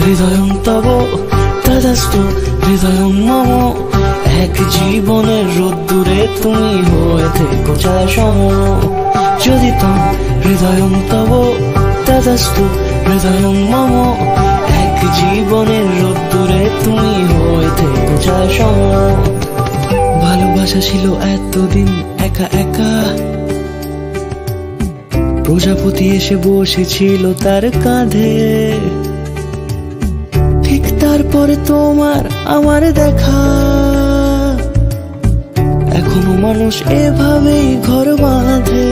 হৃদয়ং তব তদাস্তু হৃদয়ং মম। এক জীবনের রোদ্দুরে তুমি হয়ে থেকো ছায়া সম। যদি তম হৃদয়ং তব তদাস্তু হৃদয়ং মম। এক জীবনের রোদ্দুরে তুমি হয়ে থেকো ছায়া সম। ভালোবাসা ছিল এতদিন একা একা, প্রজাপতি এসে বসেছিল তার কাঁধে। ঠিক তারপরে তোমার আমার দেখা, এখনো মানুষ এভাবেই ঘর বাঁধে।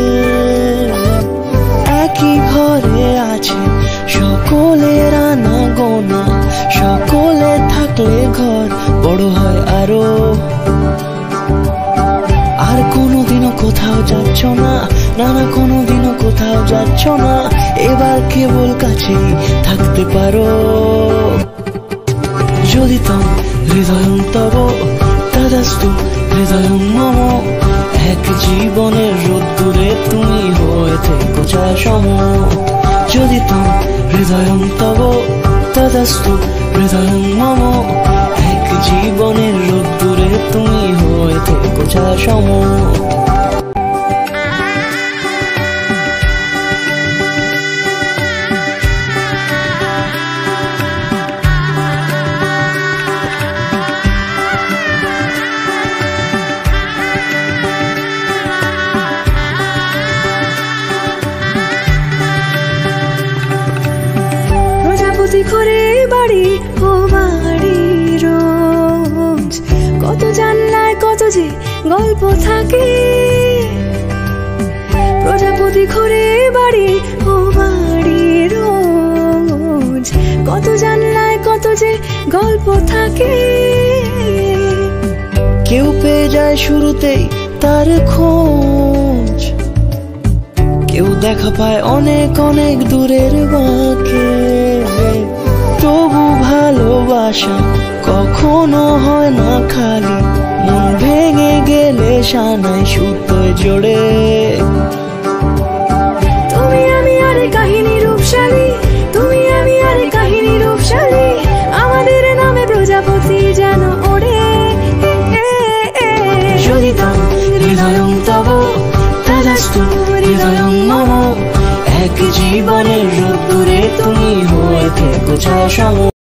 একই ঘরে আছে সকলের আনা গোনা, সকলে থাকলে ঘর বড় হয় আরো। আর কোনোদিনও কোথাও যাচ্ছ না, না না কোনোদিনও কোথাও যাচ্ছ না, এবার কেবল কাছেই থাকতে পারো। যদি তম হৃদয়ং তব তদাস্তু হৃদয়ং মম। এক জীবনের রোদ্দুরে তুমি হয়ে থেকো ছায়া সম। যদি তম হৃদয়ং তব তদাস্তু হৃদয়ং মম। এক জীবনের রোদ্দুরে তুমি হয়ে থেকো ছায়া সম। প্রজাপতি ঘরে বাড়ি ও বাড়ি রোজ, কত জানলায় কত যে গল্প থাকে। প্রজাপতি ঘরে বাড়ি ও বাড়ি রোজ, কত জানলায় কত যে গল্প থাকে। কেউ পেয়ে যায় শুরুতেই তার খোঁজ, কেউ দেখা পায় অনেক অনেক দূরের বাঁকে। তবু ভালোবাসা কখনো হয় না খালি, মন ভেঙে গেলে সানায় সুতোয় জোড়ে। তুমি আমি আরে কাহিনী রূপশালী, তুমি আমি আরে কাহিনী রূপশালী, আমাদের নামে প্রজাপতি যেন ওড়ে। যদি তম হৃদয়ং তব তদাস্তু হৃদয়ং মম। এক জীবনের রোদ্দুরে তুমি হয়ে থেকো ছায়া সম।